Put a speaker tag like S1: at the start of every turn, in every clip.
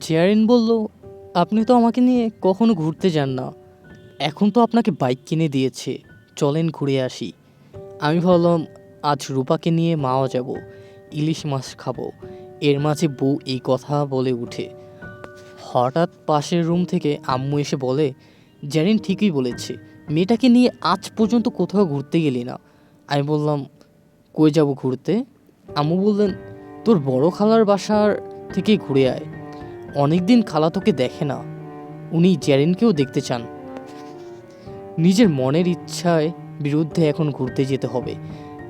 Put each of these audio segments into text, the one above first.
S1: জেরিন বলল, আপনি তো আমাকে নিয়ে কখনো ঘুরতে যান না, এখন তো আপনাকে বাইক কিনে দিয়েছে, চলেন ঘুরে আসি। আমি ভাবলাম আজ রূপাকে নিয়ে মাও যাব, ইলিশ মাছ খাবো। এর মাঝে বউ এই কথা বলে উঠে। হঠাৎ পাশের রুম থেকে আম্মু এসে বলে, জেরিন ঠিকই বলেছে, মেয়েটাকে নিয়ে আজ পর্যন্ত কোথাও ঘুরতে গেলি না। আমি বললাম, কই যাব ঘুরতে? আম্মু বললেন, তোর বড় খালার বাসার থেকে ঘুরে আয়, অনেক দিন খালা তোকে দেখে না, উনি জেরিনকেও দেখতে চান। নিজের মনের ইচ্ছায় বিরুদ্ধে এখন ঘুরতে যেতে হবে।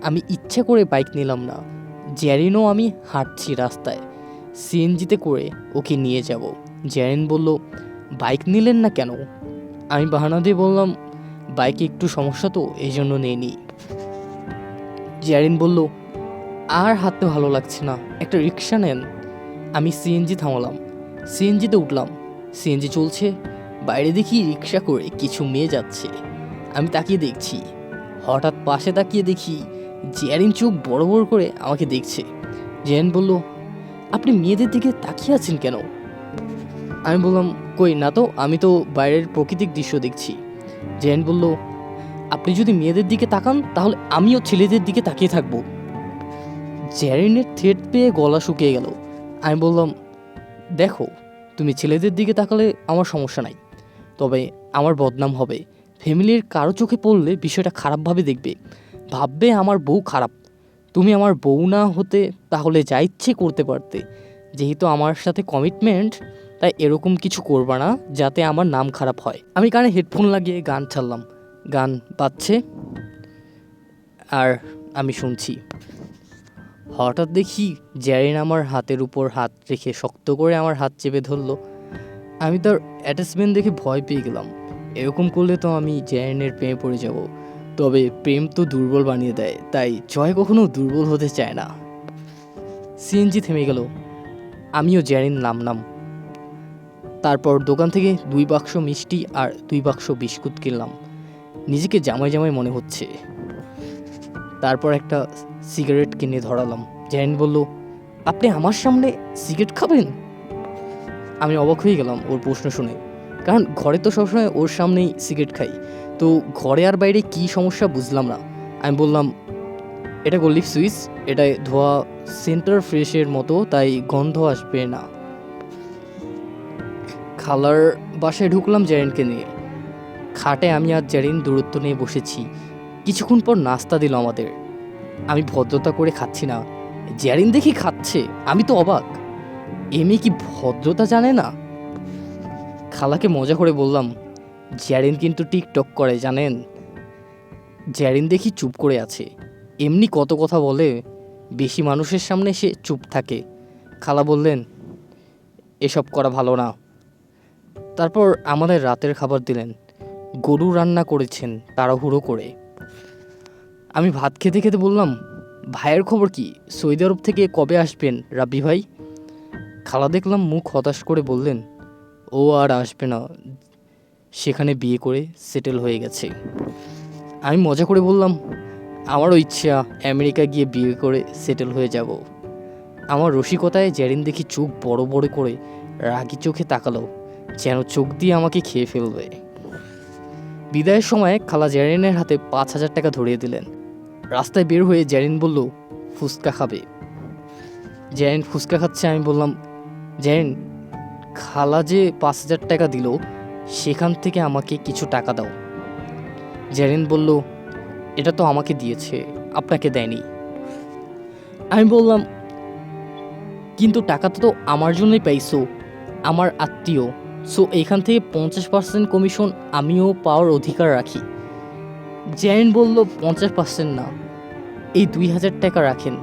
S1: আমি ইচ্ছা করে বাইক নিলাম না, জেরিনও আমি হাঁটছি রাস্তায়, সিএনজিতে করে ওকে নিয়ে যাব। জেরিন বলল, বাইক নিলেন না কেন? আমি বাহানা দিয়ে বললাম, বাইকে একটু সমস্যা তো, এই জন্য নিইনি। জেরিন বলল, আর হাঁটতে ভালো লাগছে না, একটা রিক্সা নেন। আমি সিএনজি থামালাম, সিএনজিতে উঠলাম। সিএনজি চলছে, বাইরে দেখি রিক্সা করে কিছু মেয়ে যাচ্ছে। আমি তাকিয়ে দেখছি, হঠাৎ পাশে তাকিয়ে দেখি জেরিন চোখ বড় বড় করে আমাকে দেখছে। জেরিন বলল, আপনি মেয়েদের দিকে তাকিয়ে আছেন কেন? আমি বললাম, কই না তো, আমি তো বাইরের প্রাকৃতিক দৃশ্য দেখছি। জেরিন বলল, আপনি যদি মেয়েদের দিকে তাকান তাহলে আমিও ছেলেদের দিকে তাকিয়ে থাকবো। জেরিনের থ্রেট পেয়ে গলা শুকিয়ে গেল। আমি বললাম, দেখো, তুমি ছেলেদের দিকে তাকালে আমার সমস্যা নাই, তবে আমার বদনাম হবে। ফ্যামিলির কারো চোখে পড়লে বিষয়টা খারাপভাবে দেখবে, ভাববে আমার বউ খারাপ। তুমি আমার বউ না হতে তাহলে যা ইচ্ছে করতে পারতে, যেহেতু আমার সাথে কমিটমেন্ট, তাই এরকম কিছু করবা না যাতে আমার নাম খারাপ হয়। আমি কানে হেডফোন লাগিয়ে গান ছাড়লাম, গান বাজছে আর আমি শুনছি। হঠাৎ দেখি জেরিন আমার হাতের উপর হাত রেখে শক্ত করে আমার হাত চেপে ধরলো। আমি তার অ্যাটাচমেন্ট দেখে ভয় পেয়ে গেলাম। এরকম করলে তো আমি জেরিনের প্রেমে পড়ে যাব, তবে প্রেম তো দুর্বল বানিয়ে দেয়, তাই জয় কখনো দুর্বল হতে চায় না। সিএনজি থেমে গেল, আমিও জেরিন নামলাম। তারপর দোকান থেকে 2 বাক্স মিষ্টি আর 2 বাক্স বিস্কুট কিনলাম। নিজেকে জামাই জামাই মনে হচ্ছে। তারপর একটা সিগারেট কিনে ধরালাম। জেরিন বলল, আপনি আমার সামনে সিগারেট খাবেন? আমি অবাক হয়ে গেলাম ওর প্রশ্ন শুনে, কারণ ঘরে তো সবসময় ওর সামনেই সিগারেট খাই, তো ঘরে আর বাইরে কী সমস্যা বুঝলাম না। আমি বললাম, এটা গোল্ডিফ সুইচ, এটায় ধোয়া সেন্টার ফ্রেশের মতো, তাই গন্ধ আসবে না। খালার বাসায় ঢুকলাম জেরিনকে নিয়ে। খাটে আমি আর জেরিন দূরত্ব নিয়ে বসেছি। কিছুক্ষণ পর নাস্তা দিল আমাদের। আমি ভদ্রতা করে খাচ্ছি না, জেরিন দেখি খাচ্ছে। আমি তো অবাক, এ মেয়ে কি ভদ্রতা জানে না? খালাকে মজা করে বললাম, জেরিন কিন্তু টিকটক করে জানেন। জেরিন দেখি চুপ করে আছে, এমনি কত কথা বলে, বেশি মানুষের সামনে সে চুপ থাকে। খালা বললেন, এসব করা ভালো না। তারপর আমাদের রাতের খাবার দিলেন, গরু রান্না করেছেন তাড়াহুড়ো করে। আমি ভাত খেতে খেতে বললাম, ভাইয়ের খবর কি? সৌদি আরব থেকে কবে আসবেন রাব্বি ভাই? খালা দেখলাম মুখ হতাশ করে বললেন, ও আর আসবে না, সেখানে বিয়ে করে সেটেল হয়ে গেছে। আমি মজা করে বললাম, আমারও ইচ্ছা আমেরিকা গিয়ে বিয়ে করে সেটেল হয়ে যাব। আমার রসিকতায় জেরিন দেখি চোখ বড় বড় করে রাগি চোখে তাকালো, যেন চোখ দিয়ে আমাকে খেয়ে ফেলবে। বিদায়ের সময় খালা জেরিনের হাতে 5,000 টাকা ধরিয়ে দিলেন। রাস্তায় বের হয়ে জেরিন বলল, ফুচকা খাবে। জেরিন ফুচকা খাচ্ছে। আমি বললাম, জেরিন, খালা যে 5,000 টাকা দিল, সেখান থেকে আমাকে কিছু টাকা দাও। জেরিন বলল, এটা তো আমাকে দিয়েছে, আপনাকে দেয়নি। আমি বললাম, কিন্তু টাকাটা তো আমার জন্যই পাইছো, আমার আত্মীয়, সো এখান থেকে 50% কমিশন আমিও পাওয়ার অধিকার রাখি। জেরিন বলল, 50% না, এই 2,000 টাকা রাখেন।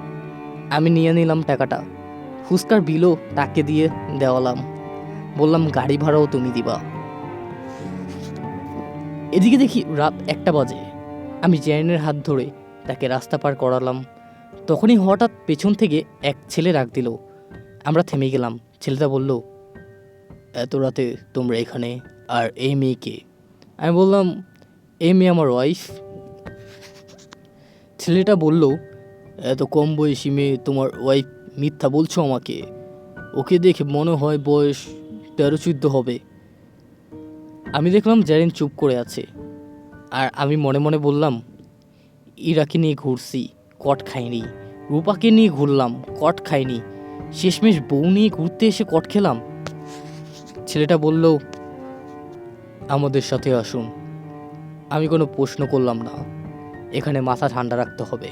S1: আমি নিয়ে নিলাম টাকাটা, ফুচকার বিলও তাকে দিয়ে দেওয়ালাম। বললাম, গাড়ি ভাড়াও তুমি দিবা। এদিকে দেখি রাত 1টা বাজে। আমি জেরিনের হাত ধরে তাকে রাস্তা পার করালাম। তখনই হঠাৎ পেছন থেকে এক ছেলে ডাক দিল। আমরা থেমে গেলাম। ছেলেটা বলল, এত রাতে তোমরা এখানে, আর এই মেয়েকে? আমি বললাম, এই মেয়ে আমার ওয়াইফ। ছেলেটা বলল, এত কম বয়সী মেয়ে তোমার ওয়াইফ? মিথ্যা বলছো আমাকে, ও ওকে দেখে মনে হয় বয়স 13-14 হবে। আমি দেখলাম জেরিন চুপ করে আছে, আর আমি মনে মনে বললাম, ইরাকে নিয়ে ঘুরছি, কট খাইনি। রূপাকে নিয়ে ঘুরলাম, কট খাইনি। শেষমেশ বউ নিয়ে ঘুরতে এসে কট খেলাম। ছেলেটা বলল, আমাদের সাথে আসুন। আমি কোনো প্রশ্ন করলাম না। এখানে মাথা ঠান্ডা রাখতে হবে।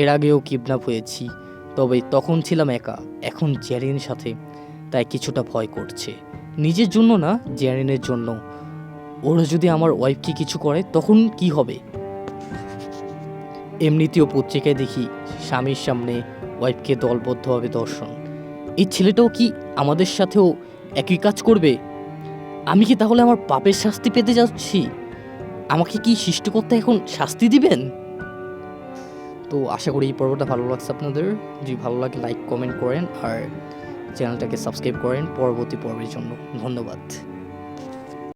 S1: এর আগেও কিডন্যাপ হয়েছি, তবে তখন ছিলাম একা। এখন জেরিনের সাথে, তাই কিছুটা ভয় করছে। নিজের জন্য না, জেরিনের জন্য। ওরা যদি আমার ওয়াইফকে কিছু করে তখন কি হবে? এমনিতেও পত্রিকায় দেখি স্বামীর সামনে ওয়াইফকে দলবদ্ধভাবে ধর্ষণ। এই ছেলেটাও কি আমাদের সাথেও একই কাজ করবে? আমি কি তাহলে আমার পাপের শাস্তি পেতে যাচ্ছি? আমাকে কি সৃষ্টিকর্তা এখন শাস্তি দিবেন? তো আশা করি এই পর্বটা ভালো লাগছে আপনাদের। যদি ভালো লাগে লাইক কমেন্ট করেন, আর চ্যানেলটাকে সাবস্ক্রাইব করেন পরবর্তী পর্বের জন্য। ধন্যবাদ।